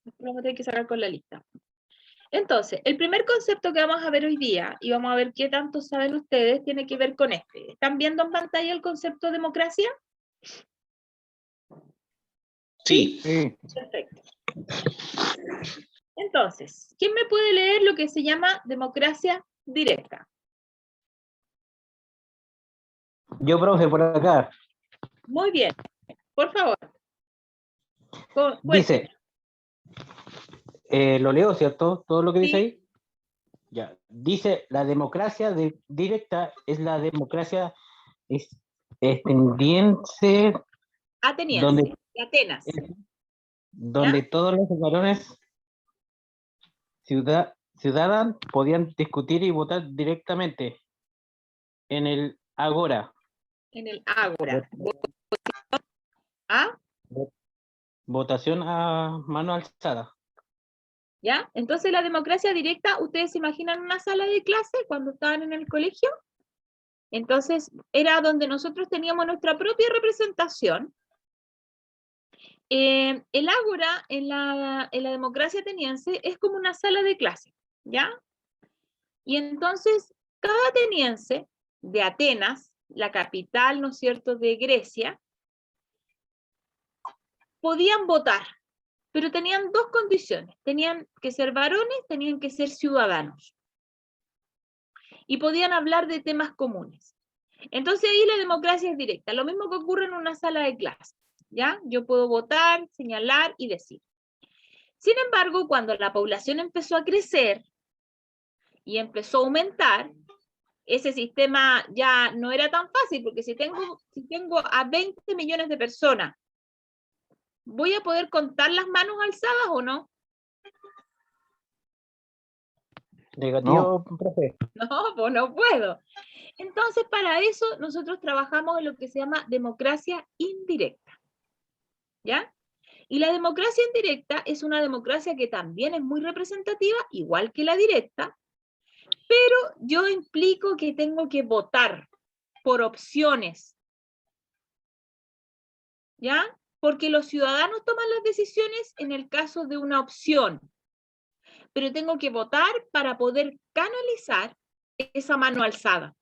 Lo vamos a tener que sacar con la lista. Entonces, el primer concepto que vamos a ver hoy día, y vamos a ver qué tanto saben ustedes, tiene que ver con este. ¿Están viendo en pantalla el concepto de democracia? Sí. Perfecto. Entonces, ¿quién me puede leer lo que se llama democracia directa? Yo, profe, por acá. Muy bien, por favor. Dice, lo leo, ¿cierto? Todo lo que dice ahí. Ya. Dice, la democracia directa es la democracia extendiente ateniense, de Atenas. Donde todos los varones ciudadanos podían discutir y votar directamente en el Ágora. En el Ágora. ¿Ah? Votación a mano alzada. ¿Ya? Entonces la democracia directa, ¿ustedes se imaginan una sala de clase cuando estaban en el colegio? Entonces era donde nosotros teníamos nuestra propia representación. El Ágora en la democracia ateniense es como una sala de clase, ¿ya? Y entonces cada ateniense de Atenas, la capital, ¿no es cierto?, de Grecia, podían votar, pero tenían dos condiciones: tenían que ser varones, tenían que ser ciudadanos, y podían hablar de temas comunes. Entonces ahí la democracia es directa, lo mismo que ocurre en una sala de clase, ¿ya? Yo puedo votar, señalar y decir. Sin embargo, cuando la población empezó a crecer y empezó a aumentar, ese sistema ya no era tan fácil, porque si tengo a 20 millones de personas, ¿voy a poder contar las manos alzadas o no? Negativo, profe. No, pues no puedo. Entonces, para eso nosotros trabajamos en lo que se llama democracia indirecta, ¿ya? Y la democracia indirecta es una democracia que también es muy representativa, igual que la directa, pero yo implico que tengo que votar por opciones, ¿ya? Porque los ciudadanos toman las decisiones en el caso de una opción, pero tengo que votar para poder canalizar esa mano alzada.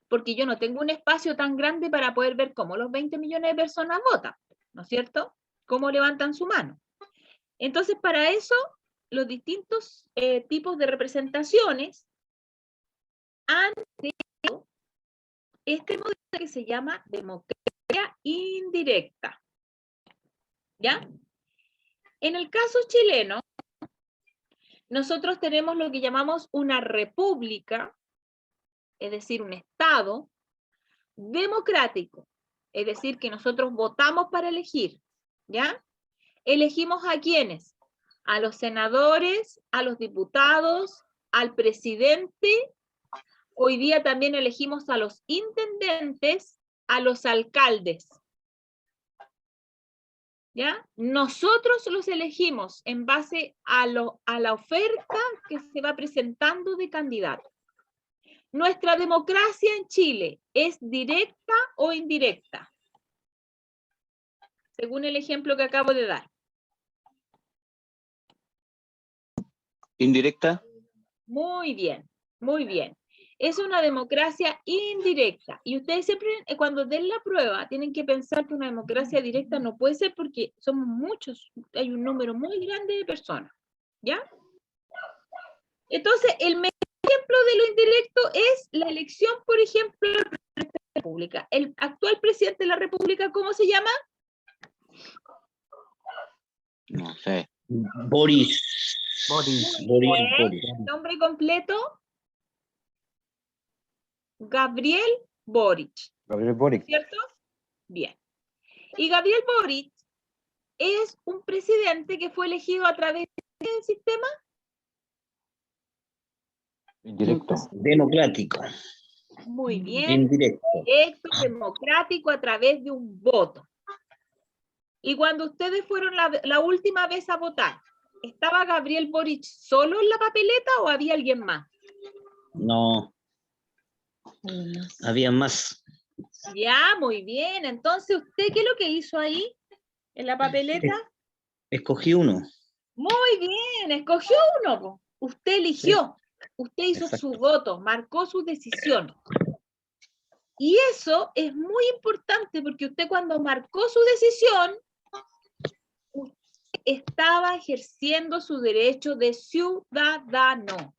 Porque yo no tengo un espacio tan grande para poder ver cómo los 20 millones de personas votan, ¿no es cierto? Cómo levantan su mano. Entonces, para eso, los distintos tipos de representaciones han tenido este modelo que se llama democracia indirecta, ¿ya? En el caso chileno, nosotros tenemos lo que llamamos una república, es decir, un Estado democrático, es decir, que nosotros votamos para elegir, ¿ya? ¿Elegimos a quiénes? A los senadores, a los diputados, al presidente. Hoy día también elegimos a los intendentes, a los alcaldes, ¿ya? Nosotros los elegimos en base a la oferta que se va presentando de candidatos. ¿Nuestra democracia en Chile es directa o indirecta? Según el ejemplo que acabo de dar. Indirecta. Muy bien, muy bien. Es una democracia indirecta. Y ustedes siempre, cuando den la prueba, tienen que pensar que una democracia directa no puede ser porque somos muchos, hay un número muy grande de personas, ¿ya? Entonces, el mejor ejemplo de lo indirecto es la elección, por ejemplo, del presidente de la República. El actual presidente de la República, ¿cómo se llama? No sé. Boris. Nombre completo. Gabriel Boric. Gabriel Boric. ¿Cierto? Bien. Y Gabriel Boric es un presidente que fue elegido a través del sistema Indirecto. Democrático. muy bien. Indirecto. Directo, democrático, a través de un voto. Y cuando ustedes fueron la última vez a votar, ¿estaba Gabriel Boric solo en la papeleta o había alguien más? No. Había más. Ya, muy bien. Entonces, ¿usted qué es lo que hizo ahí en la papeleta? Escogí uno. Muy bien, escogió uno, po. Usted eligió, usted hizo exacto. su voto, marcó su decisión. Y eso es muy importante porque usted cuando marcó su decisión, usted estaba ejerciendo su derecho de ciudadano.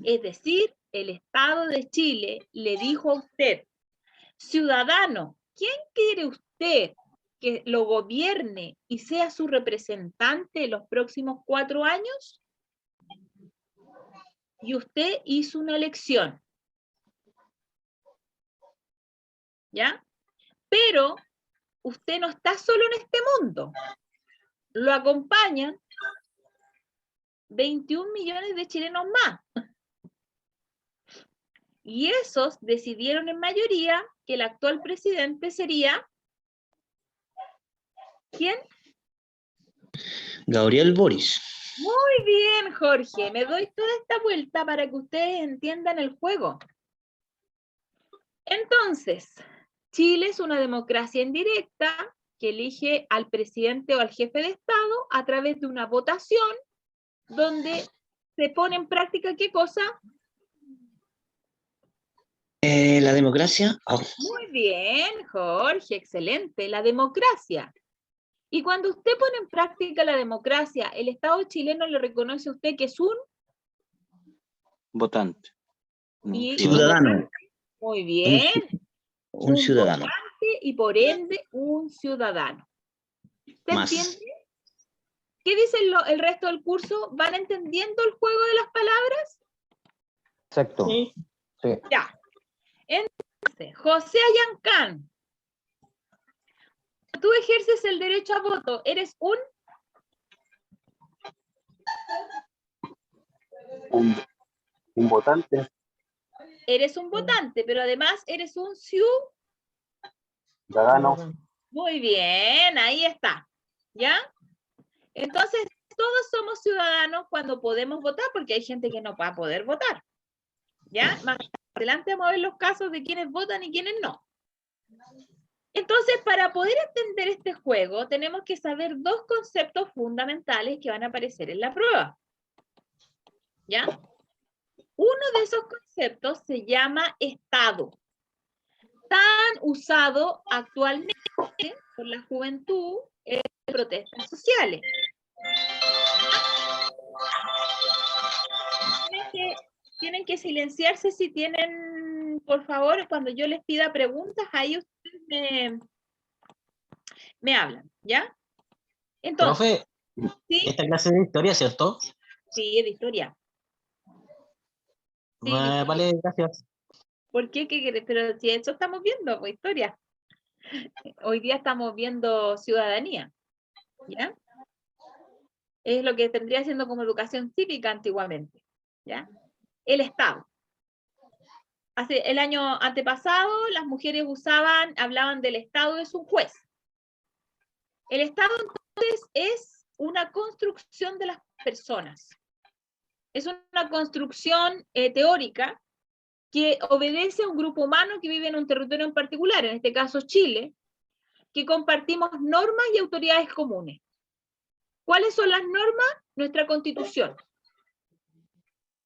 Es decir, el Estado de Chile le dijo a usted, ciudadano, ¿quién quiere usted que lo gobierne y sea su representante en los próximos 4 años? Y usted hizo una elección. ¿Ya? Pero usted no está solo en este mundo. Lo acompañan 21 millones de chilenos más. Y esos decidieron en mayoría que el actual presidente sería... ¿Quién? Gabriel Boris. Muy bien, Jorge. Me doy toda esta vuelta para que ustedes entiendan el juego. Entonces, Chile es una democracia indirecta que elige al presidente o al jefe de Estado a través de una votación donde se pone en práctica ¿qué cosa? La democracia. Oh, Muy bien, Jorge, excelente. La democracia. Y cuando usted pone en práctica la democracia, ¿el Estado chileno le reconoce a usted que es un Votante. No, y ciudadano. Muy Un, bien. un ciudadano. Votante y por ende un ciudadano. ¿Se Más. entiende? ¿Qué dice el resto del curso? ¿Van entendiendo el juego de las palabras? Exacto. Sí. Sí. Ya. Entonces, José Ayancán, tú ejerces el derecho a voto, ¿eres un? Un votante. Eres un votante, pero además eres un Ciudadano. Muy bien, ahí está. ¿Ya? Entonces, todos somos ciudadanos cuando podemos votar, porque hay gente que no va a poder votar. ¿Ya? Más adelante vamos a ver los casos de quienes votan y quienes no. Entonces, para poder entender este juego, tenemos que saber dos conceptos fundamentales que van a aparecer en la prueba. ¿Ya? Uno de esos conceptos se llama Estado, tan usado actualmente por la juventud en protestas sociales. Tienen que silenciarse si tienen, por favor, cuando yo les pida preguntas, ahí ustedes me hablan, ¿ya? Entonces, Profe, ¿sí? esta clase de historia, ¿cierto? Sí, de historia. Sí, de historia. Vale, gracias. ¿Por qué? Pero si eso estamos viendo, pues historia. Hoy día estamos viendo ciudadanía, ¿ya? Es lo que tendría siendo como educación cívica antiguamente, ¿ya? El Estado. Hace el año antepasado, las mujeres hablaban del Estado es un juez. El Estado, entonces, es una construcción de las personas. Es una construcción teórica que obedece a un grupo humano que vive en un territorio en particular, en este caso Chile, que compartimos normas y autoridades comunes. ¿Cuáles son las normas? Nuestra Constitución.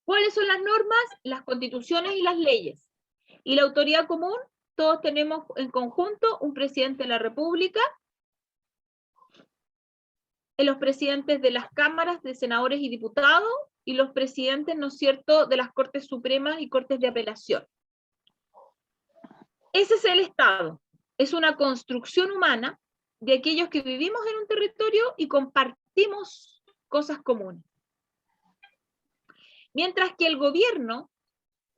¿Cuáles son las normas? Las constituciones y las leyes. Y la autoridad común, todos tenemos en conjunto un presidente de la República, los presidentes de las cámaras de senadores y diputados, y los presidentes, ¿no es cierto?, de las Cortes Supremas y Cortes de Apelación. Ese es el Estado. Es una construcción humana de aquellos que vivimos en un territorio y compartimos cosas comunes. Mientras que el gobierno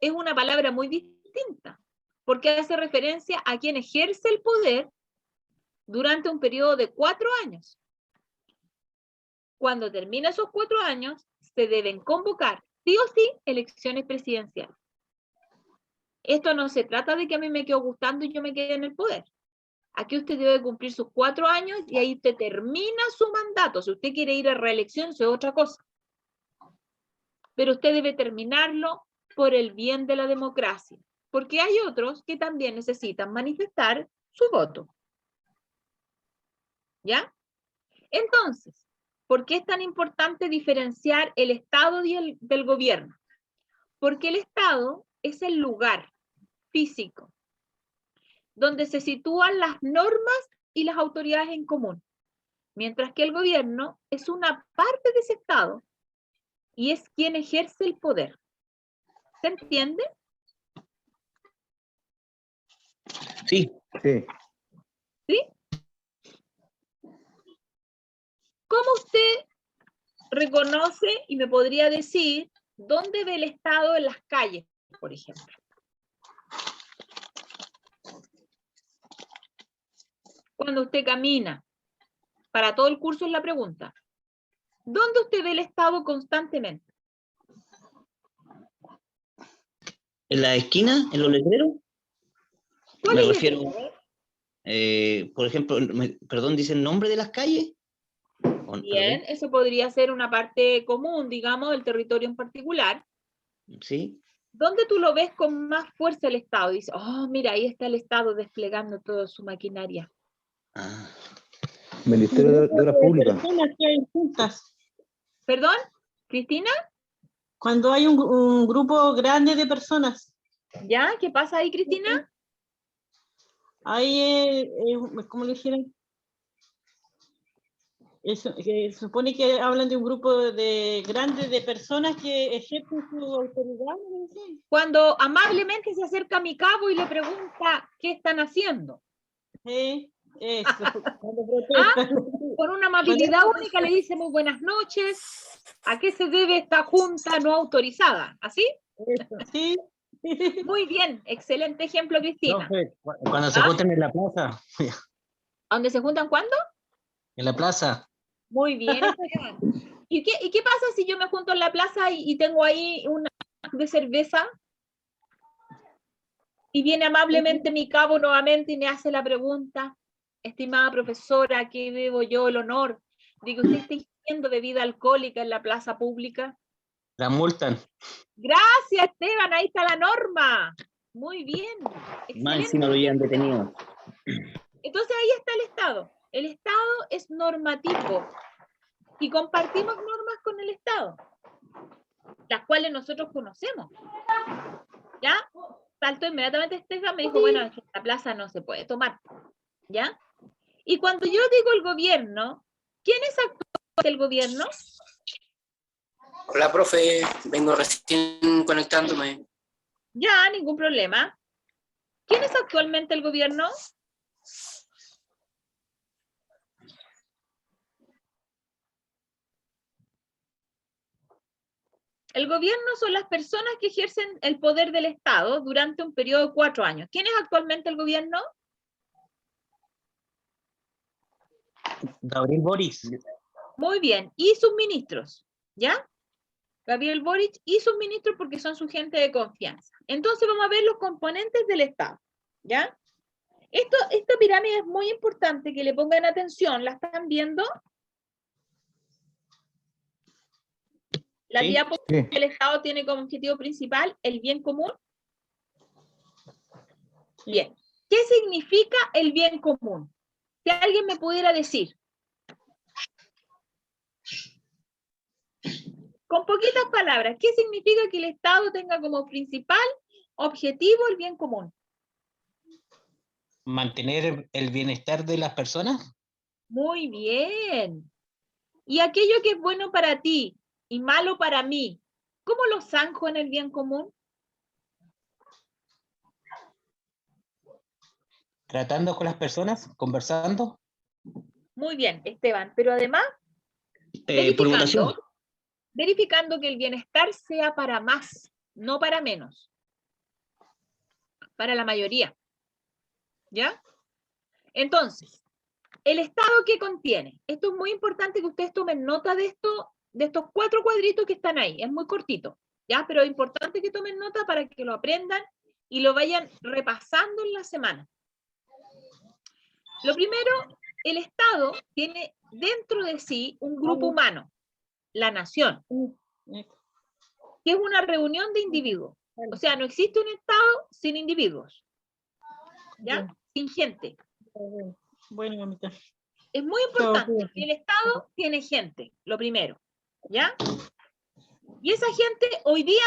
es una palabra muy distinta, porque hace referencia a quien ejerce el poder durante un periodo de 4 años. Cuando termina esos 4 años, se deben convocar, sí o sí, elecciones presidenciales. Esto no se trata de que a mí me quedo gustando y yo me quede en el poder. Aquí usted debe cumplir sus 4 años y ahí usted termina su mandato. Si usted quiere ir a reelección, eso es otra cosa. Pero usted debe terminarlo por el bien de la democracia. Porque hay otros que también necesitan manifestar su voto. ¿Ya? Entonces, ¿por qué es tan importante diferenciar el Estado del gobierno? Porque el Estado es el lugar físico donde se sitúan las normas y las autoridades en común, mientras que el gobierno es una parte de ese Estado y es quien ejerce el poder. ¿Se entiende? Sí. Sí. ¿Sí? ¿Cómo usted reconoce y me podría decir dónde ve el Estado en las calles, por ejemplo? Cuando usted camina, para todo el curso es la pregunta. ¿Dónde usted ve el Estado constantemente? ¿En la esquina? ¿En los letreros? ¿Cuál Me es refiero, ese? por ejemplo, perdón, ¿dice el nombre de las calles? Bien, eso podría ser una parte común, digamos, del territorio en particular. Sí. ¿Dónde tú lo ves con más fuerza el Estado? Dice, oh, mira, ahí está el Estado desplegando toda su maquinaria. Ah, Ministerio de Obras Públicas. Personas que hay juntas. ¿Perdón? ¿Cristina? Cuando hay un grupo grande de personas. ¿Ya? ¿Qué pasa ahí, Cristina? Ahí, ¿cómo le dijeron? Se supone que hablan de un grupo de grandes de personas que ejercen su autoridad. ¿No? Cuando amablemente se acerca a mi cabo y le pregunta qué están haciendo. Eso. Cuando protestan. Con una amabilidad única le dice muy buenas noches. ¿A qué se debe esta junta no autorizada? ¿Así? Eso, sí. Muy bien, excelente ejemplo, Cristina. Profe, cuando se juntan en la plaza. ¿A dónde se juntan cuándo? En la plaza. Muy bien, Esteban. ¿Y qué pasa si yo me junto en la plaza y tengo ahí una de cerveza? Y viene amablemente mi cabo nuevamente y me hace la pregunta, estimada profesora, ¿a qué debo yo el honor de que usted esté ingiriendo bebida alcohólica en la plaza pública? La multan. Gracias, Esteban, ahí está la norma. Muy bien. más Excelente. encima lo llevan detenido. Entonces ahí está el Estado. El Estado es normativo y compartimos normas con el Estado, las cuales nosotros conocemos. ¿Ya? Saltó inmediatamente Esteban, me dijo, bueno, en la plaza no se puede tomar. ¿Ya? Y cuando yo digo el gobierno, ¿quién es actualmente el gobierno? Hola, profe, vengo recién conectándome. Ya, ningún problema. ¿Quién es actualmente el gobierno? El gobierno son las personas que ejercen el poder del Estado durante un periodo de 4 años. ¿Quién es actualmente el gobierno? Gabriel Boris. Muy bien. ¿Y sus ministros? ¿Ya? Gabriel Boric y sus ministros porque son su gente de confianza. Entonces vamos a ver los componentes del Estado. ¿Ya? Esta pirámide es muy importante que le pongan atención. ¿La están viendo? La diapositiva del Estado tiene como objetivo principal el bien común. Bien. ¿Qué significa el bien común? Si alguien me pudiera decir. Con poquitas palabras, ¿qué significa que el Estado tenga como principal objetivo el bien común? Mantener el bienestar de las personas. Muy bien. Y aquello que es bueno para ti y malo para mí, ¿cómo lo zanjo en el bien común? Tratando con las personas, conversando. Muy bien, Esteban, pero además Por votación. verificando que el bienestar sea para más, no para menos, para la mayoría. ¿Ya? Entonces, ¿el Estado qué contiene? Esto es muy importante que ustedes tomen nota de esto, de estos 4 cuadritos que están ahí. Es muy cortito, ¿ya? Pero es importante que tomen nota para que lo aprendan y lo vayan repasando en la semana. Lo primero, el Estado tiene dentro de sí un grupo humano, la nación, que es una reunión de individuos. O sea, no existe un Estado sin individuos, ¿ya? Sin gente. Bueno, mamita. Es muy importante que el Estado tiene gente, lo primero, ¿ya? Y esa gente hoy día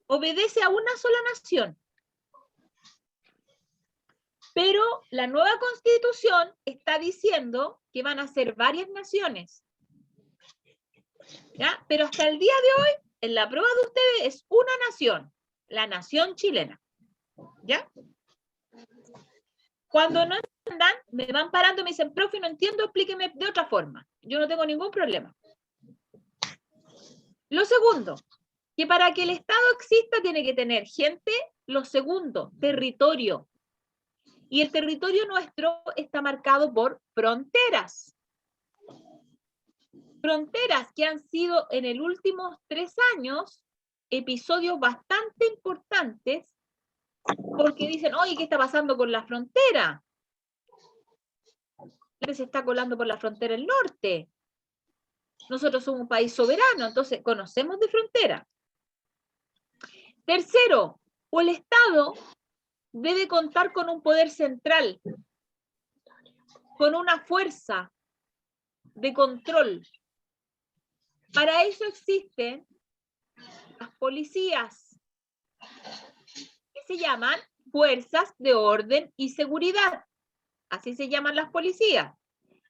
obedece a una sola nación. Pero la nueva Constitución está diciendo que van a ser varias naciones. ¿Ya? Pero hasta el día de hoy, en la prueba de ustedes es una nación, la nación chilena. ¿Ya? Cuando no entiendan, me van parando y me dicen, profe, no entiendo, explíqueme de otra forma. Yo no tengo ningún problema. Lo segundo, que para que el Estado exista tiene que tener gente. Lo segundo, territorio. Y el territorio nuestro está marcado por fronteras. Fronteras que han sido en los últimos 3 años episodios bastante importantes porque dicen, oye, ¿qué está pasando con la frontera? Se está colando por la frontera del norte. Nosotros somos un país soberano, entonces conocemos de frontera. Tercero, o el Estado debe contar con un poder central, con una fuerza de control. Para eso existen las policías, que se llaman fuerzas de orden y seguridad. Así se llaman las policías.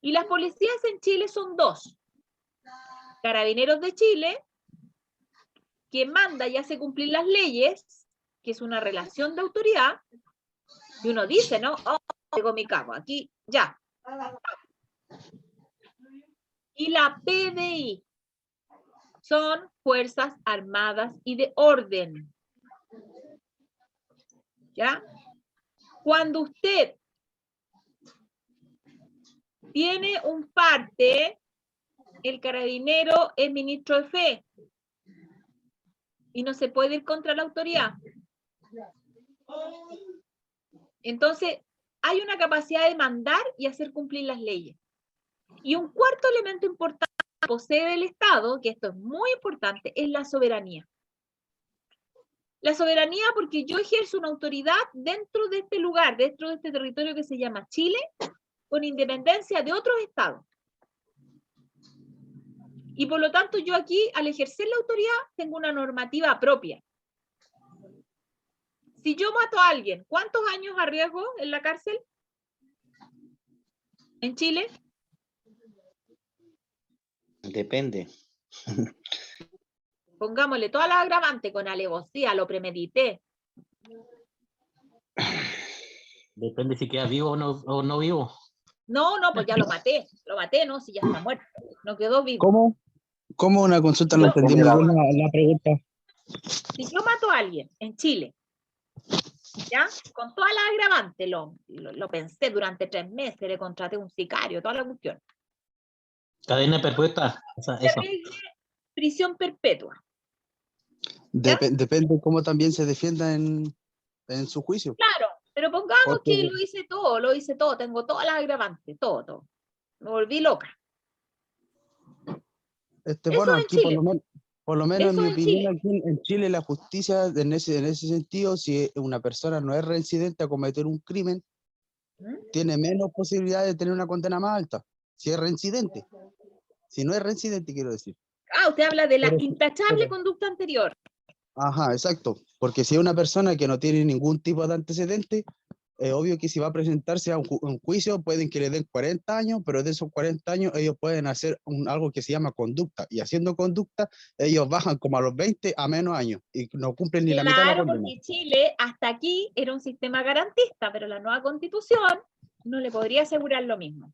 Y las policías en Chile son 2. Carabineros de Chile, que manda y hace cumplir las leyes, que es una relación de autoridad, y uno dice, ¿no? Oh, tengo mi cabo, aquí, ya. Y la PDI, son Fuerzas Armadas y de Orden. ¿Ya? Cuando usted tiene un parte, el carabinero es ministro de fe y no se puede ir contra la autoridad. Entonces, hay una capacidad de mandar y hacer cumplir las leyes. Y un cuarto elemento importante que posee el Estado, que esto es muy importante, es la soberanía. La soberanía porque yo ejerzo una autoridad dentro de este lugar, dentro de este territorio que se llama Chile, con independencia de otros estados. Y por lo tanto yo aquí, al ejercer la autoridad, tengo una normativa propia. Si yo mato a alguien, ¿cuántos años arriesgo en la cárcel? ¿En Chile? Depende. Pongámosle todas las agravantes con alevosía, lo premedité. Depende si queda vivo o no vivo. No, pues ya lo maté, no, si ya está muerto, no quedó vivo. ¿Cómo una consulta? No entendí muy bien la pregunta. Si yo mato a alguien en Chile, ¿ya? Con todas las agravantes, lo pensé durante 3 meses, le contraté un sicario, toda la cuestión. Cadena perpetua. O sea, eso. Prisión perpetua. Depende cómo también se defienda en su juicio. Claro, pero pongamos Porque... que lo hice todo, tengo todas las agravantes, todo. Me volví loca. Bueno, aquí por lo menos en mi opinión, Chile. aquí en Chile la justicia, en ese sentido, si una persona no es reincidente a cometer un crimen, tiene menos posibilidad de tener una condena más alta, si es reincidente. Si no es reincidente, quiero decir. Usted habla de la intachable conducta anterior. Ajá, exacto. Porque si es una persona que no tiene ningún tipo de antecedente, es obvio que si va a presentarse a un juicio, pueden que le den 40 años, pero de esos 40 años ellos pueden hacer algo que se llama conducta. Y haciendo conducta, ellos bajan como a los 20 a menos años y no cumplen ni la mitad de la condena. Porque Chile hasta aquí era un sistema garantista, pero la nueva constitución no le podría asegurar lo mismo.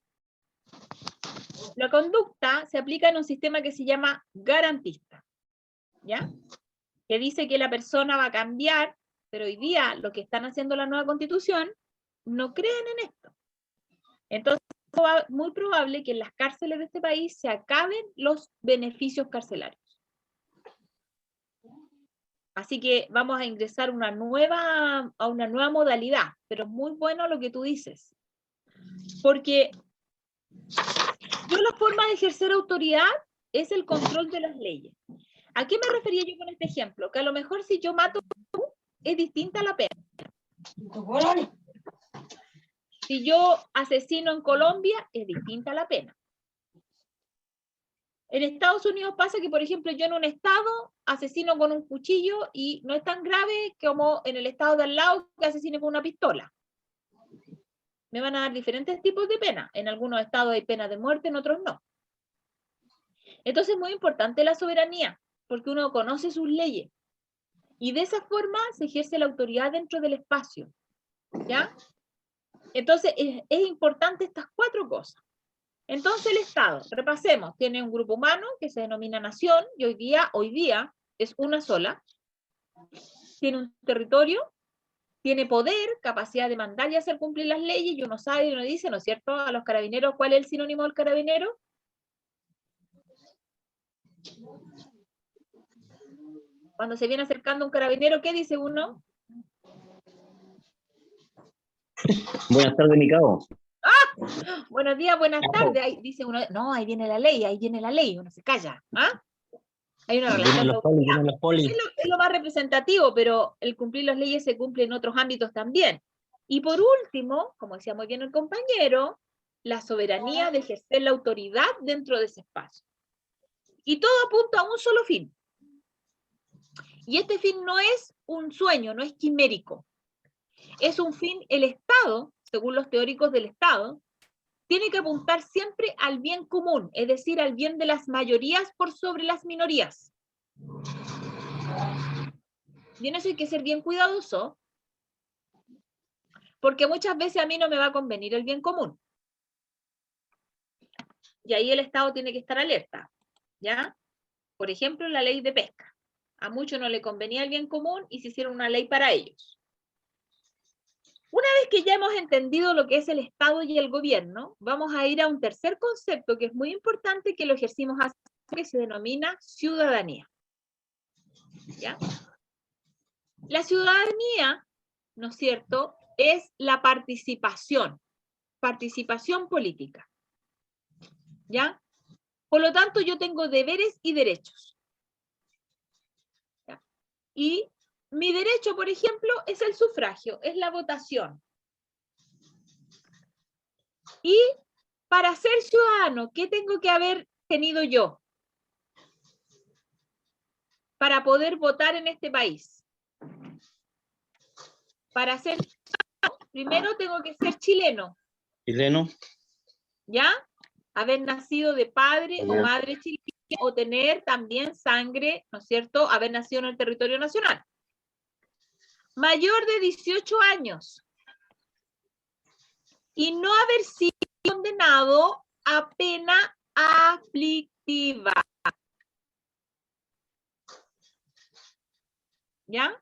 La conducta se aplica en un sistema que se llama garantista, ¿ya? Que dice que la persona va a cambiar, pero hoy día lo que están haciendo la nueva constitución no creen en esto. Entonces es muy probable que en las cárceles de este país se acaben los beneficios carcelarios. Así que vamos a ingresar a una nueva modalidad, pero es muy bueno lo que tú dices. Porque yo la forma de ejercer autoridad es el control de las leyes. ¿A qué me refería yo con este ejemplo? Que a lo mejor si yo mato es distinta la pena. Si yo asesino en Colombia, es distinta la pena. En Estados Unidos pasa que, por ejemplo, yo en un estado asesino con un cuchillo y no es tan grave como en el estado de al lado que asesine con una pistola. Me van a dar diferentes tipos de pena. En algunos estados hay pena de muerte, en otros no. Entonces es muy importante la soberanía, porque uno conoce sus leyes. Y de esa forma se ejerce la autoridad dentro del espacio. ¿Ya? Entonces es importante estas 4 cosas. Entonces el Estado, repasemos, tiene un grupo humano que se denomina nación, y hoy día es una sola. Tiene un territorio, tiene poder, capacidad de mandar y hacer cumplir las leyes, y uno sabe y uno dice, ¿no es cierto?, a los carabineros, ¿cuál es el sinónimo del carabinero? Cuando se viene acercando un carabinero, ¿qué dice uno? Buenas tardes, mi cabo. Buenos días, buenas tardes. Ahí dice uno, no, ahí viene la ley, uno se calla. ¿Ah? Hay una relación Vienen de los polis, autoridad. vienen los polis. Es lo más representativo, pero el cumplir las leyes se cumple en otros ámbitos también. Y por último, como decía muy bien el compañero, la soberanía de ejercer la autoridad dentro de ese espacio. Y todo apunta a un solo fin. Y este fin no es un sueño, no es quimérico. Es un fin, el Estado, según los teóricos del Estado, tiene que apuntar siempre al bien común, es decir, al bien de las mayorías por sobre las minorías. Y en eso hay que ser bien cuidadoso, porque muchas veces a mí no me va a convenir el bien común. Y ahí el Estado tiene que estar alerta, ¿ya? Por ejemplo, la ley de pesca. A muchos no le convenía el bien común y se hicieron una ley para ellos. Una vez que ya hemos entendido lo que es el Estado y el gobierno, vamos a ir a un tercer concepto que es muy importante, que lo ejercimos así, que se denomina ciudadanía. ¿Ya? La ciudadanía, ¿no es cierto?, es la participación política. ¿Ya? Por lo tanto, yo tengo deberes y derechos. ¿Ya? Y mi derecho, por ejemplo, es el sufragio, es la votación. Y para ser ciudadano, ¿qué tengo que haber tenido yo para poder votar en este país? Para ser ciudadano, primero tengo que ser chileno. Chileno. ¿Ya? Haber nacido de padre o madre chilena, o tener también sangre, ¿no es cierto?, haber nacido en el territorio nacional. Mayor de 18 años. Y no haber sido condenado a pena aflictiva. ¿Ya?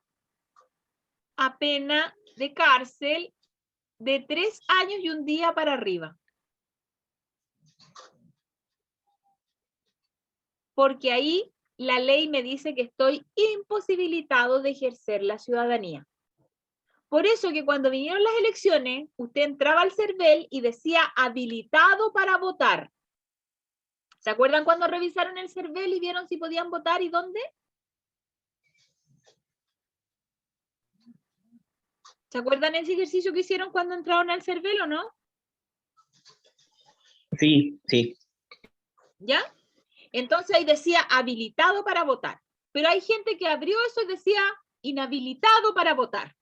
A pena de cárcel de 3 años y 1 día para arriba. Porque ahí la ley me dice que estoy imposibilitado de ejercer la ciudadanía. Por eso que cuando vinieron las elecciones, usted entraba al CERVEL y decía habilitado para votar. ¿Se acuerdan cuando revisaron el CERVEL y vieron si podían votar y dónde? ¿Se acuerdan ese ejercicio que hicieron cuando entraron al CERVEL o no? Sí, sí. ¿Ya? Entonces ahí decía habilitado para votar. Pero hay gente que abrió eso y decía inhabilitado para votar.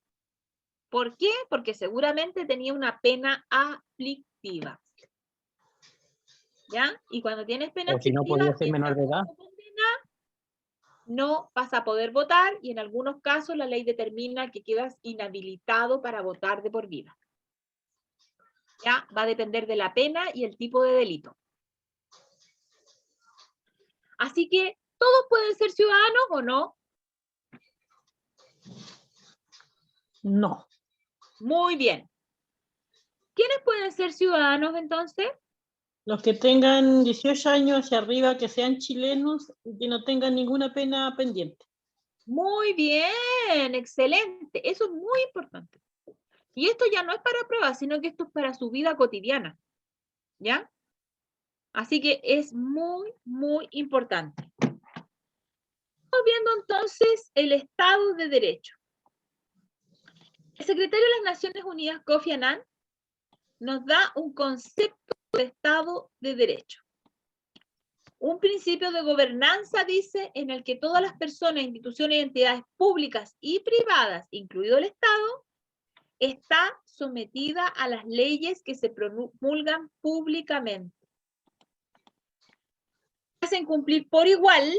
¿Por qué? Porque seguramente tenía una pena aflictiva. ¿Ya? Y cuando tienes pena O si no aflictiva, podía ser menor de edad. no vas a poder votar, y en algunos casos la ley determina que quedas inhabilitado para votar de por vida. Ya va a depender de la pena y el tipo de delito. Así que, ¿todos pueden ser ciudadanos o no? No. Muy bien. ¿Quiénes pueden ser ciudadanos entonces? Los que tengan 18 años hacia arriba, que sean chilenos y que no tengan ninguna pena pendiente. Muy bien, excelente. Eso es muy importante. Y esto ya no es para pruebas, sino que esto es para su vida cotidiana. ¿Ya? Así que es muy, muy importante. Estamos viendo entonces el Estado de Derecho. El secretario de las Naciones Unidas, Kofi Annan, nos da un concepto de Estado de Derecho. Un principio de gobernanza, dice, en el que todas las personas, instituciones y entidades públicas y privadas, incluido el Estado, está sometida a las leyes que se promulgan públicamente. Se hacen cumplir por igual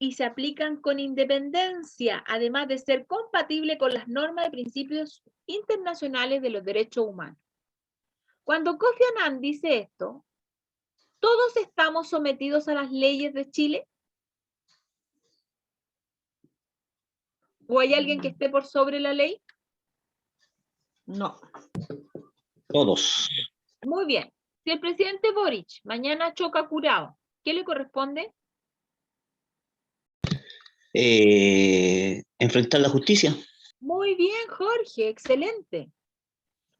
y se aplican con independencia, además de ser compatible con las normas de principios internacionales de los derechos humanos. Cuando Kofi Annan dice esto, ¿todos estamos sometidos a las leyes de Chile? ¿O hay alguien que esté por sobre la ley? No. Todos. Muy bien. Si el presidente Boric mañana choca curado, ¿qué le corresponde? Enfrentar la justicia. Muy bien, Jorge, excelente.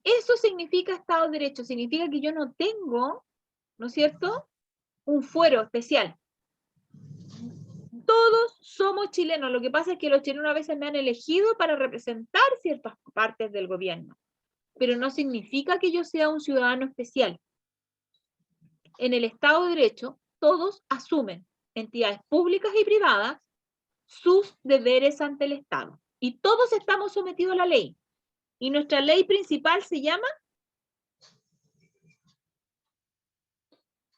Eso significa Estado de Derecho, significa que yo no tengo, ¿no es cierto?, un fuero especial. Todos somos chilenos, lo que pasa es que los chilenos a veces me han elegido para representar ciertas partes del gobierno, pero no significa que yo sea un ciudadano especial. En el Estado de Derecho, todos asumen, entidades públicas y privadas, sus deberes ante el Estado. Y todos estamos sometidos a la ley. Y nuestra ley principal se llama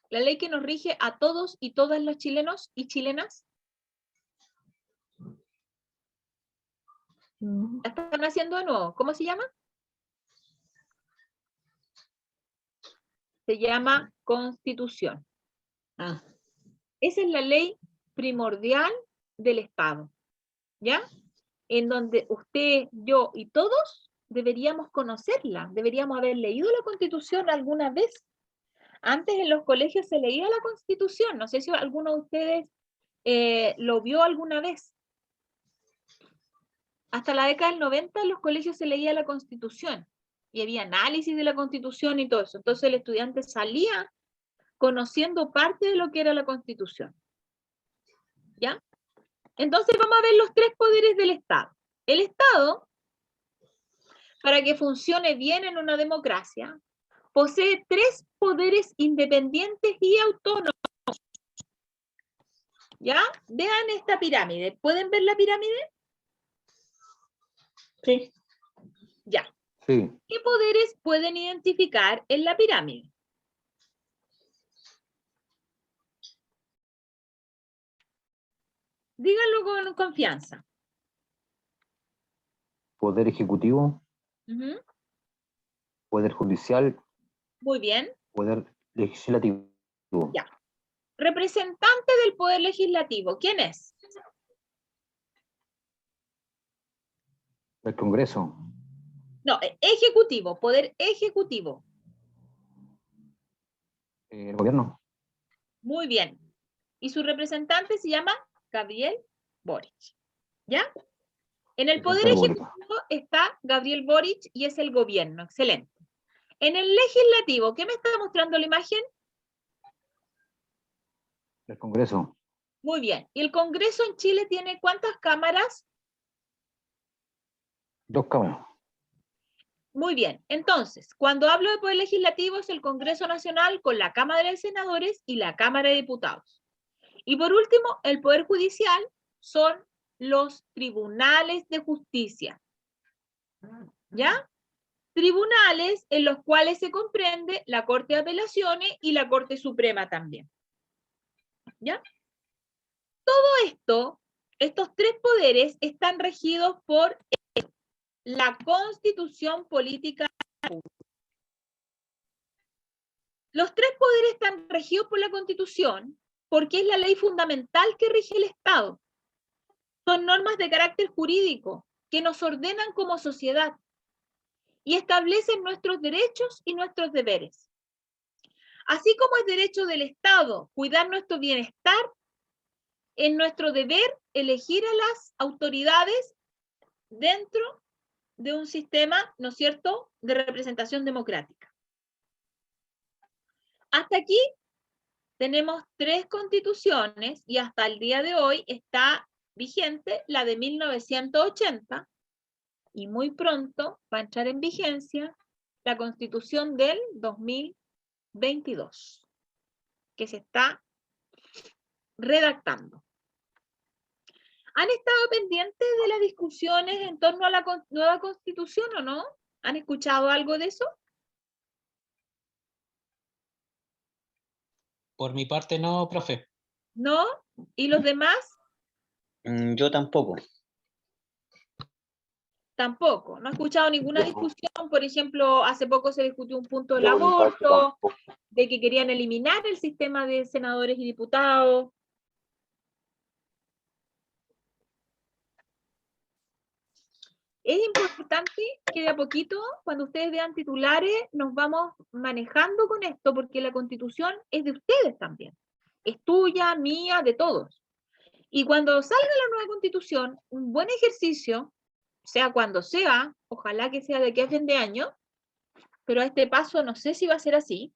la ley que nos rige a todos y todas los chilenos y chilenas. ¿La están haciendo de nuevo? ¿Cómo se llama? Se llama Constitución. Ah, Esa es la ley primordial del Estado, ¿ya? En donde usted, yo y todos deberíamos conocerla, deberíamos haber leído la Constitución alguna vez. Antes en los colegios se leía la Constitución, no sé si alguno de ustedes lo vio alguna vez. Hasta la década del 90 en los colegios se leía la Constitución y había análisis de la Constitución y todo eso. Entonces el estudiante salía conociendo parte de lo que era la Constitución. ¿Ya? Entonces vamos a ver los tres poderes del Estado. El Estado, para que funcione bien en una democracia, posee tres poderes independientes y autónomos. ¿Ya? Vean esta pirámide. ¿Pueden ver la pirámide? sí. Ya. Sí. ¿Qué poderes pueden identificar en la pirámide? Díganlo con confianza. Poder ejecutivo, Ujú. poder judicial, Muy bien. poder legislativo. Ya. Representante del poder legislativo, ¿quién es? El Congreso, No, ejecutivo, poder ejecutivo. el gobierno, Muy bien. Y su representante se llama Gabriel Boric. ¿Ya? En el poder Presidente de la ejecutivo está Gabriel Boric y es el gobierno. Excelente. En el legislativo, ¿qué me está mostrando la imagen? el Congreso, Muy bien. ¿Y el Congreso en Chile tiene cuántas cámaras? 2 cámaras, Muy bien. Entonces, cuando hablo de poder legislativo es el Congreso Nacional con la Cámara de Senadores y la Cámara de Diputados. Y por último, el poder judicial son los tribunales de justicia. ¿Ya? Tribunales en los cuales se comprende la Corte de Apelaciones y la Corte Suprema también. ¿Ya? Todo esto, estos tres poderes están regidos por la Constitución Política. Los tres poderes están regidos por la Constitución porque es la ley fundamental que rige el Estado. Son normas de carácter jurídico que nos ordenan como sociedad y establecen nuestros derechos y nuestros deberes. Así como es derecho del Estado cuidar nuestro bienestar, es nuestro deber elegir a las autoridades dentro de un sistema, ¿no es cierto?, de representación democrática. Hasta aquí tenemos 3 constituciones y hasta el día de hoy está vigente la de 1980 y muy pronto va a entrar en vigencia la Constitución del 2022, que se está redactando. ¿Han estado pendientes de las discusiones en torno a la nueva Constitución o no? ¿Han escuchado algo de eso? Por mi parte no, profe. ¿No? ¿Y los demás? Yo tampoco. Tampoco. ¿No ha escuchado ninguna discusión? Por ejemplo, hace poco se discutió un punto del aborto, de que querían eliminar el sistema de senadores y diputados. Es importante que de a poquito, cuando ustedes vean titulares, nos vamos manejando con esto, porque la Constitución es de ustedes también. Es tuya, mía, de todos. Y cuando salga la nueva Constitución, un buen ejercicio, sea cuando sea, ojalá que sea de aquí a fin de año, pero a este paso no sé si va a ser así,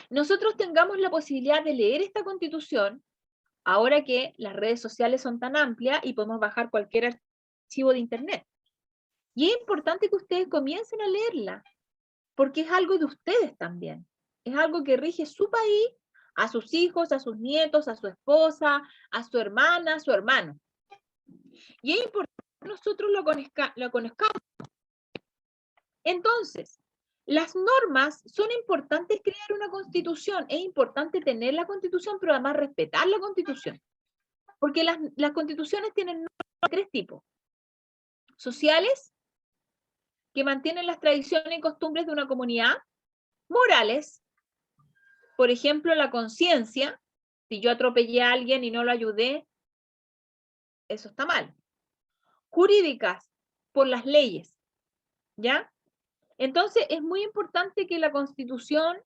nosotros tengamos la posibilidad de leer esta Constitución, ahora que las redes sociales son tan amplias y podemos bajar cualquier archivo de internet. Y es importante que ustedes comiencen a leerla, porque es algo de ustedes también. Es algo que rige su país, a sus hijos, a sus nietos, a su esposa, a su hermana, a su hermano. Y es importante que nosotros lo conozcamos. Entonces, las normas son importantes crear una constitución. Es importante tener la constitución, pero además respetar la constitución. Porque las constituciones tienen normas de tres tipos. Sociales, que mantienen las tradiciones y costumbres de una comunidad. Morales, por ejemplo, la conciencia. Si yo atropellé a alguien y no lo ayudé, eso está mal. Jurídicas, por las leyes, ¿ya? Entonces, es muy importante que la Constitución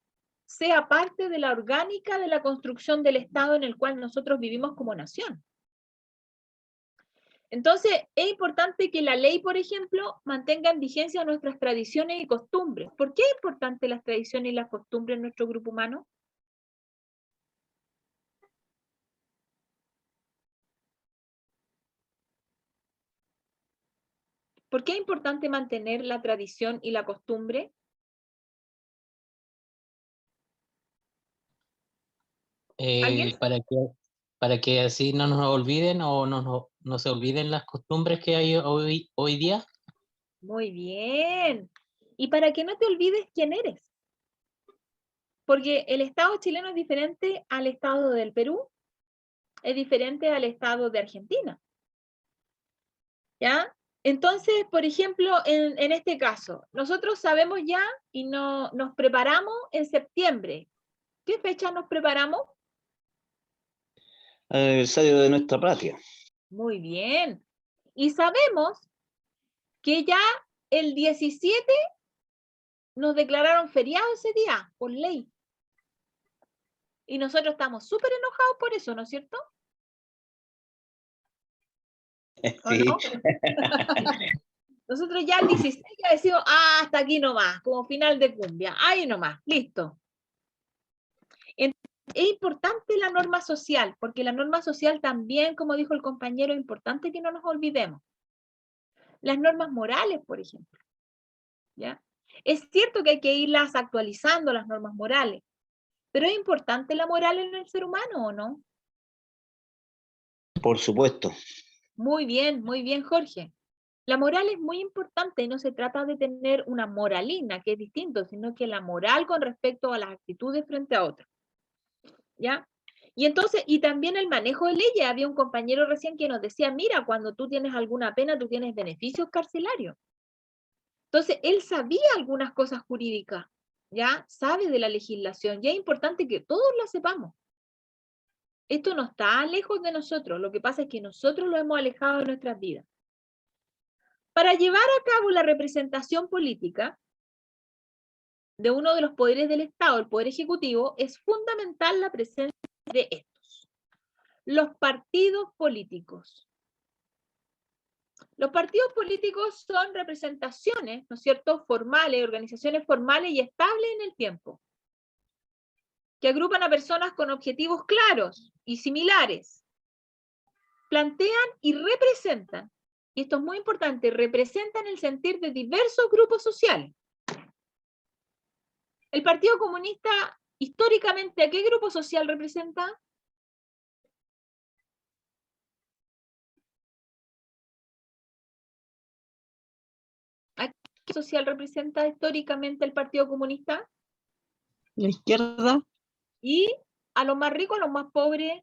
sea parte de la orgánica de la construcción del Estado en el cual nosotros vivimos como nación. Entonces, es importante que la ley, por ejemplo, mantenga en vigencia nuestras tradiciones y costumbres. ¿Por qué es importante las tradiciones y las costumbres en nuestro grupo humano? ¿Por qué es importante mantener la tradición y la costumbre? ¿Alguien? Para que así no nos olviden o no se olviden las costumbres que hay hoy día. Muy bien. Y para que no te olvides quién eres. Porque el Estado chileno es diferente al Estado del Perú, es diferente al Estado de Argentina. ¿Ya? Entonces, por ejemplo, en este caso, nosotros sabemos ya y nos preparamos en septiembre. ¿Qué fecha nos preparamos? Aniversario de nuestra patria. Muy bien. Y sabemos que ya el 17 nos declararon feriado ese día, por ley. Y nosotros estamos súper enojados por eso, ¿no es cierto? ¿O Sí. no? Nosotros ya el 16 ya decimos, hasta aquí nomás, como final de cumbia, ahí nomás, listo. Es importante la norma social, porque la norma social también, como dijo el compañero, es importante que no nos olvidemos. Las normas morales, por ejemplo. ¿Ya? Es cierto que hay que irlas actualizando, las normas morales, pero ¿es importante la moral en el ser humano o no? Por supuesto. Muy bien, Jorge. La moral es muy importante y no se trata de tener una moralina, que es distinto, sino que la moral con respecto a las actitudes frente a otros. ¿Ya? Y entonces, y también el manejo de leyes. Había un compañero recién que nos decía, mira, cuando tú tienes alguna pena, tú tienes beneficios carcelarios. Entonces, él sabía algunas cosas jurídicas, ¿ya? Sabe de la legislación, y es importante que todos la sepamos. Esto no está lejos de nosotros, lo que pasa es que nosotros lo hemos alejado de nuestras vidas. Para llevar a cabo la representación política de uno de los poderes del Estado, el Poder Ejecutivo, es fundamental la presencia de estos. Los partidos políticos. Los partidos políticos son representaciones, ¿no es cierto?, formales, organizaciones formales y estables en el tiempo, que agrupan a personas con objetivos claros y similares, plantean y representan, y esto es muy importante, representan el sentir de diversos grupos sociales. ¿El Partido Comunista históricamente a qué grupo social representa? ¿A qué social representa históricamente el Partido Comunista? La izquierda. ¿Y a los más ricos, a los más pobres?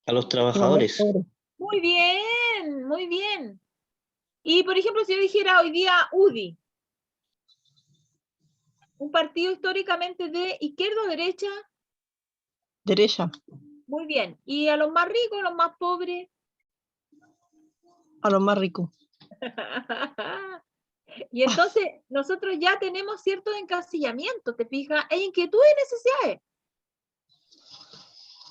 A los trabajadores. Muy bien, muy bien. Y por ejemplo, si yo dijera hoy día UDI, un partido históricamente de izquierda o derecha, Derecha. muy bien. ¿Y a los más ricos, a los más pobres? A los más ricos. Y entonces nosotros ya tenemos ciertos encasillamientos, ¿te fijas? Hay inquietudes y necesidades.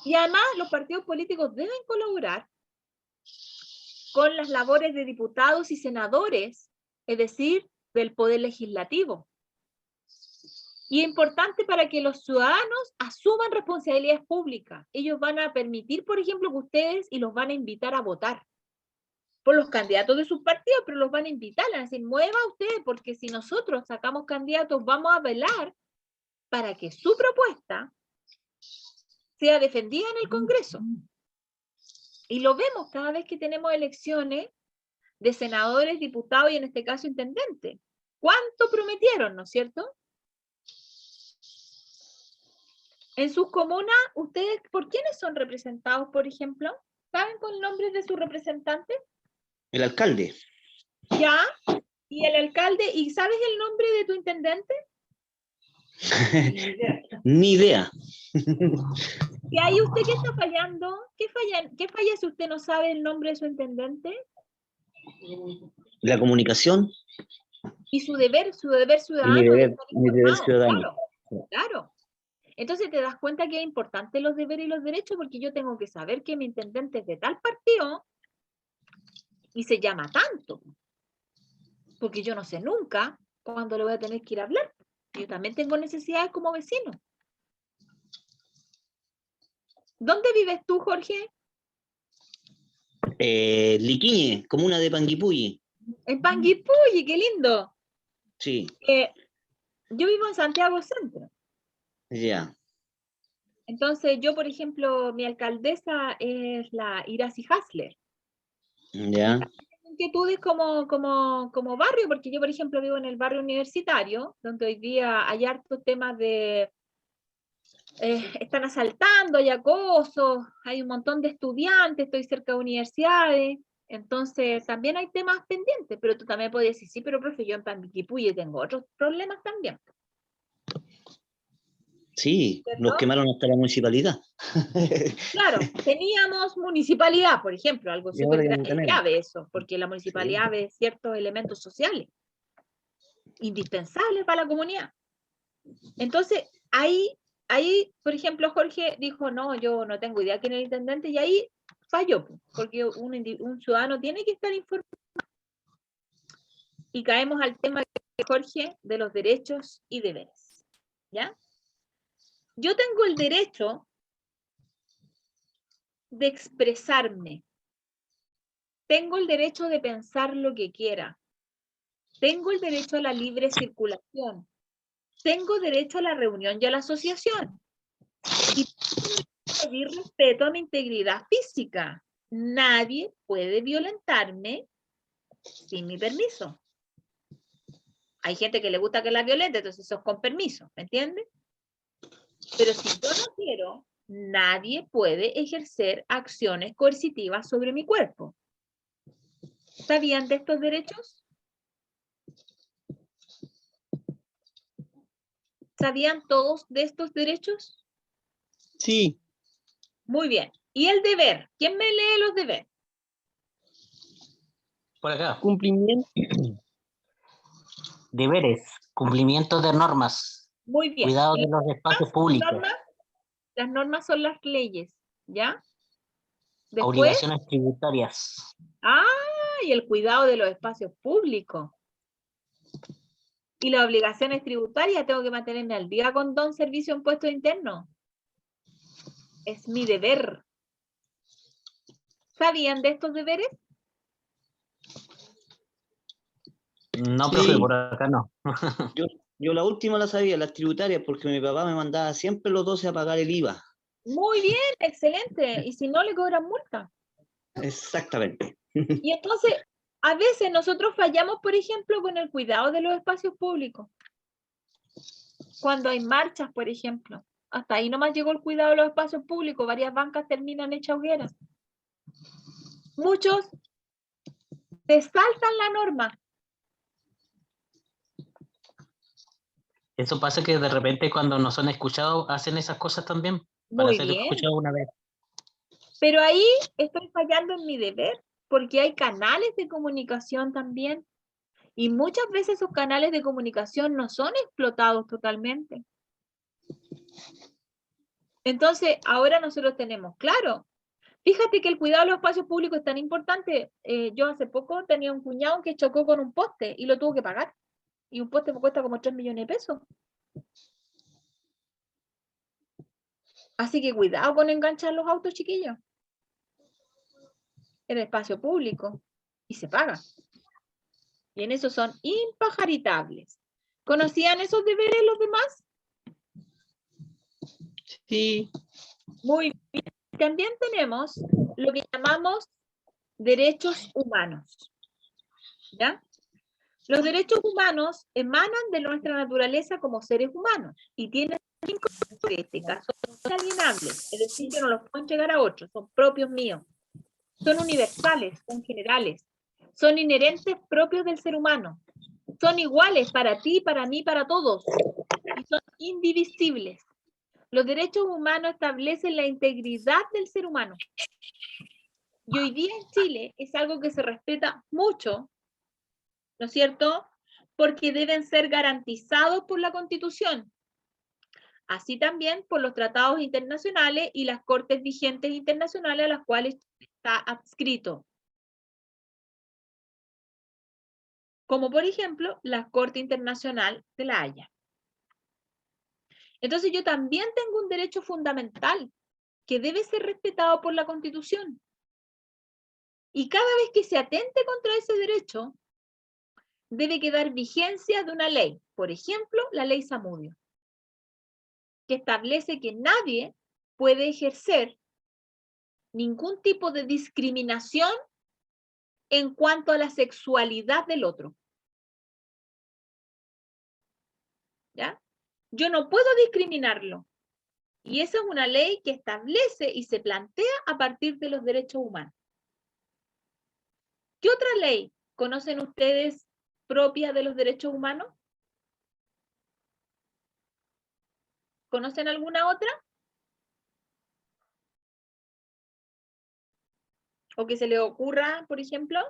Y además los partidos políticos deben colaborar con las labores de diputados y senadores, es decir, del poder legislativo. Y es importante para que los ciudadanos asuman responsabilidades públicas. Ellos van a permitir, por ejemplo, que ustedes y los van a invitar a votar por los candidatos de sus partidos, pero los van a invitar, a decir, mueva usted, porque si nosotros sacamos candidatos, vamos a velar para que su propuesta sea defendida en el Congreso. Y lo vemos cada vez que tenemos elecciones de senadores, diputados y en este caso intendentes. ¿Cuánto prometieron, no es cierto? En sus comunas, ¿ustedes por quiénes son representados, por ejemplo? ¿Saben con nombres de sus representantes? El alcalde. ¿Ya? ¿Y el alcalde? ¿Y sabes el nombre de tu intendente? Ni idea. ¿Y ahí usted qué está fallando? ¿Qué falla si usted no sabe el nombre de su intendente? La comunicación. Y su deber ciudadano. Mi de deber, estar mi deber informado, ciudadano. Claro, claro. Entonces te das cuenta que es importante los deberes y los derechos porque yo tengo que saber que mi intendente es de tal partido y se llama tanto. Porque yo no sé nunca cuándo le voy a tener que ir a hablar. Yo también tengo necesidades como vecino. ¿Dónde vives tú, Jorge? Liquiñe, comuna de Panguipulli. En Panguipulli, qué lindo. Sí, Yo vivo en Santiago Centro. ya. Entonces, yo, por ejemplo, mi alcaldesa es la Iracy Hasler. Ya. Inquietudes como barrio, porque yo, por ejemplo, vivo en el barrio universitario, donde hoy día hay hartos temas de... están asaltando, hay acoso, hay un montón de estudiantes, estoy cerca de universidades, entonces también hay temas pendientes, pero tú también puedes decir, sí, pero profe, yo en Panguipulli tengo otros problemas también. Sí, ¿Cierto? los quemaron hasta la municipalidad. Claro, teníamos municipalidad, por ejemplo, algo Y ahora súper ya no tenemos. grave eso, porque la municipalidad ve ciertos elementos sociales indispensables para la comunidad. Entonces, ahí, por ejemplo, Jorge dijo, no, yo no tengo idea quién es el intendente, y ahí falló, porque un ciudadano tiene que estar informado. Y caemos al tema, Jorge, de los derechos y deberes. ¿Ya? Yo tengo el derecho de expresarme. Tengo el derecho de pensar lo que quiera. Tengo el derecho a la libre circulación. Tengo derecho a la reunión y a la asociación. Y pedir respeto a mi integridad física. Nadie puede violentarme sin mi permiso. Hay gente que le gusta que la violente, entonces eso es con permiso, ¿me entiendes? Pero si yo no quiero, nadie puede ejercer acciones coercitivas sobre mi cuerpo. ¿Sabían de estos derechos? ¿Sabían todos de estos derechos? Sí. Muy bien. ¿Y el deber? ¿Quién me lee los deberes? Por acá. Cumplimiento. Deberes, cumplimiento de normas, Muy bien. cuidado de los espacios públicos, Las normas son las leyes, ¿ya? Después, obligaciones tributarias, y el cuidado de los espacios públicos. Y las obligaciones tributarias, tengo que mantenerme al día con don servicio impuesto interno. Es mi deber. ¿Sabían de estos deberes? no, Sí. profe, por acá no. Yo la última la sabía, las tributarias, porque mi papá me mandaba siempre los 12 a pagar el IVA. Muy bien, excelente. Y si no, le cobran multa. Exactamente. Y entonces, a veces nosotros fallamos, por ejemplo, con el cuidado de los espacios públicos. Cuando hay marchas, por ejemplo. Hasta ahí nomás llegó el cuidado de los espacios públicos. Varias bancas terminan hechas hogueras. Muchos se saltan la norma. Eso pasa que de repente cuando no son escuchados hacen esas cosas también. Para Muy ser bien. escuchados una vez. Pero ahí estoy fallando en mi deber, porque hay canales de comunicación también. Y muchas veces esos canales de comunicación no son explotados totalmente. Entonces, ahora nosotros tenemos, claro, fíjate que el cuidado de los espacios públicos es tan importante. Yo hace poco tenía un cuñado que chocó con un poste y lo tuvo que pagar. Y un poste me cuesta como 3 millones de pesos. Así que cuidado con enganchar los autos, chiquillos. En el espacio público. Y se paga. Y en eso son impajaritables. ¿Conocían esos deberes los demás? Sí. Muy bien. También tenemos lo que llamamos derechos humanos. ¿Ya? Los derechos humanos emanan de nuestra naturaleza como seres humanos y tienen 5 en este caso son inalienables, es decir, que no los pueden llegar a otros, son propios míos. Son universales, son generales, son inherentes propios del ser humano, son iguales para ti, para mí, para todos y son indivisibles. Los derechos humanos establecen la integridad del ser humano. Y hoy día en Chile es algo que se respeta mucho, ¿no es cierto? Porque deben ser garantizados por la Constitución. Así también por los tratados internacionales y las cortes vigentes internacionales a las cuales está adscrito. Como por ejemplo, la Corte Internacional de La Haya. Entonces yo también tengo un derecho fundamental que debe ser respetado por la Constitución. Y cada vez que se atente contra ese derecho, debe quedar vigencia de una ley. Por ejemplo, la ley Zamudio, que establece que nadie puede ejercer ningún tipo de discriminación en cuanto a la sexualidad del otro. ¿Ya? Yo no puedo discriminarlo. Y esa es una ley que establece y se plantea a partir de los derechos humanos. ¿Qué otra ley conocen ustedes propia de los derechos humanos? ¿Conocen alguna otra? ¿O que se les ocurra, por ejemplo?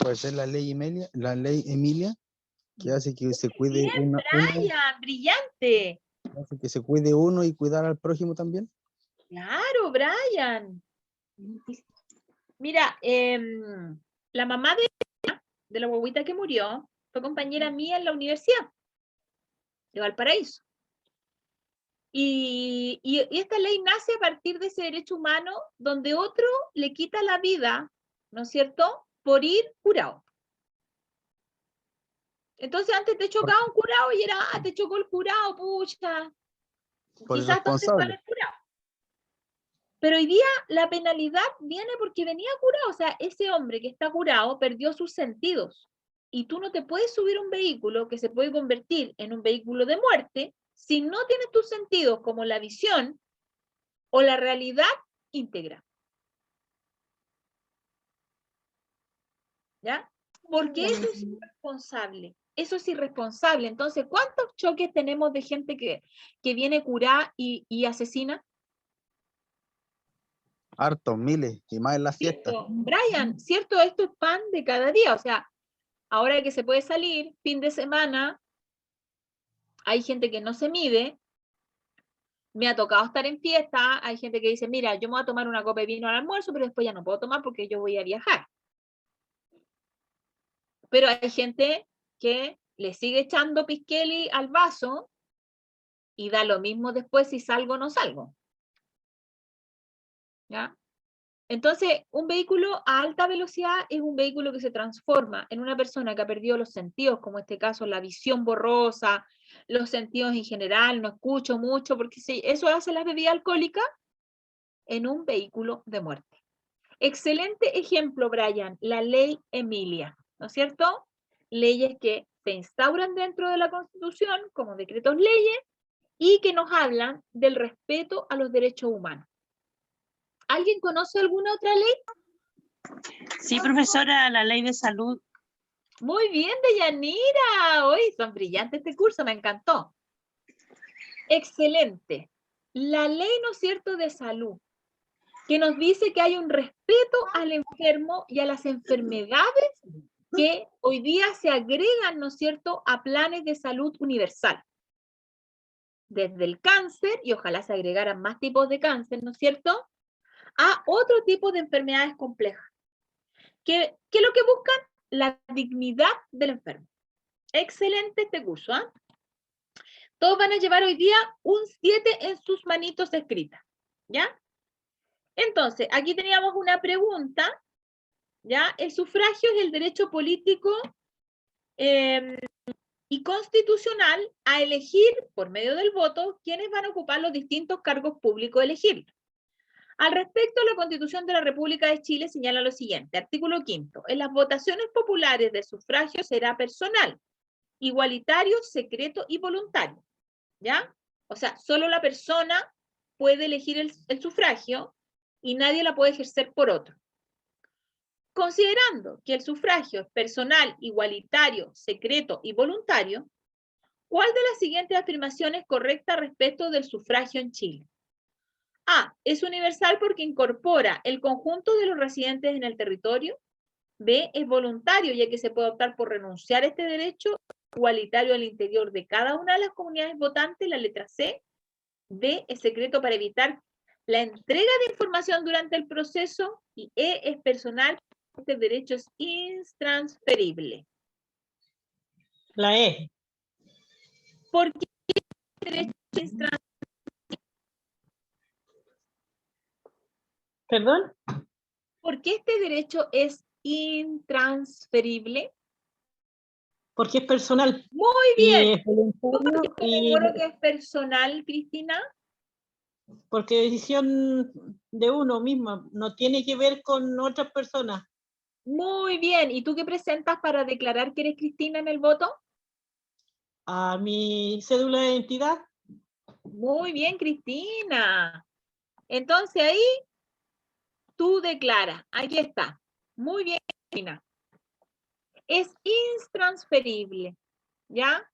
Puede ser la ley Emilia, que hace que se cuide Bien, Brian, brillante. hace que se cuide uno y cuidar al prójimo también. Claro, Brian. Mira, la mamá de la guaguita que murió fue compañera mía en la universidad de Valparaíso. Y esta ley nace a partir de ese derecho humano donde otro le quita la vida, ¿no es cierto?, por ir curado. Entonces antes te chocaba un curado y era, te chocó el curado, pucha. Por Quizás entonces irresponsable. sale el curado. Pero hoy día la penalidad viene porque venía curado. O sea, ese hombre que está curado perdió sus sentidos. Y tú no te puedes subir a un vehículo que se puede convertir en un vehículo de muerte si no tienes tus sentidos como la visión o la realidad íntegra. ¿Ya? Porque eso es irresponsable. Eso es irresponsable. Entonces, ¿cuántos choques tenemos de gente que viene curada y asesina? Hartos, miles, y más en las fiestas. ¿Cierto? Brian, ¿cierto? Esto es pan de cada día. O sea, ahora que se puede salir, fin de semana, hay gente que no se mide. Me ha tocado estar en fiesta. Hay gente que dice, mira, yo me voy a tomar una copa de vino al almuerzo, pero después ya no puedo tomar porque yo voy a viajar. Pero hay gente que le sigue echando pisqueli al vaso y da lo mismo después si salgo o no salgo. ¿Ya? Entonces, un vehículo a alta velocidad es un vehículo que se transforma en una persona que ha perdido los sentidos, como en este caso la visión borrosa, los sentidos en general, no escucho mucho, porque si eso hace la bebida alcohólica, en un vehículo de muerte. Excelente ejemplo, Brian, la ley Emilia, ¿no es cierto? Leyes que se instauran dentro de la Constitución como decretos leyes y que nos hablan del respeto a los derechos humanos. ¿Alguien conoce alguna otra ley? Sí, profesora, la ley de salud. Muy bien, Deyanira. Hoy son brillantes este curso, me encantó. Excelente. La ley, ¿no es cierto?, de salud, que nos dice que hay un respeto al enfermo y a las enfermedades que hoy día se agregan, ¿no es cierto?, a planes de salud universal. Desde el cáncer, y ojalá se agregaran más tipos de cáncer, ¿no es cierto?, a otro tipo de enfermedades complejas. ¿Qué es lo que buscan? La dignidad del enfermo. Excelente este curso, ¿eh? Todos van a llevar hoy día un 7 en sus manitos escritas, ¿ya? Entonces, aquí teníamos una pregunta, ¿ya? El sufragio es el derecho político y constitucional a elegir, por medio del voto, quiénes van a ocupar los distintos cargos públicos elegibles. Al respecto, la Constitución de la República de Chile señala lo siguiente, artículo 5º, en las votaciones populares del sufragio será personal, igualitario, secreto y voluntario, ¿ya? O sea, solo la persona puede elegir el sufragio y nadie la puede ejercer por otro. Considerando que el sufragio es personal, igualitario, secreto y voluntario, ¿cuál de las siguientes afirmaciones es correcta respecto del sufragio en Chile? A, es universal porque incorpora el conjunto de los residentes en el territorio. B, es voluntario ya que se puede optar por renunciar a este derecho igualitario al interior de cada una de las comunidades votantes, la letra C. D, es secreto para evitar la entrega de información durante el proceso. Y E, es personal, este derecho es intransferible. La E. ¿Por qué este derecho es intransferible? ¿Perdón? ¿Por qué este derecho es intransferible? Porque es personal. Muy Y bien. es voluntario y Seguro que es personal, Cristina. porque es decisión de uno mismo, no tiene que ver con otras personas. Muy bien. ¿Y tú qué presentas para declarar que eres Cristina en el voto? A mi cédula de identidad. Muy bien, Cristina. Entonces ahí tú declaras. Aquí está. Muy bien, Cristina. Es intransferible, ¿ya?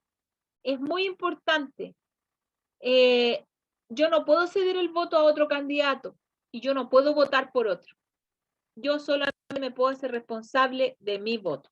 Es muy importante. Yo no puedo ceder el voto a otro candidato y yo no puedo votar por otro. Yo solamente me puedo hacer responsable de mi voto.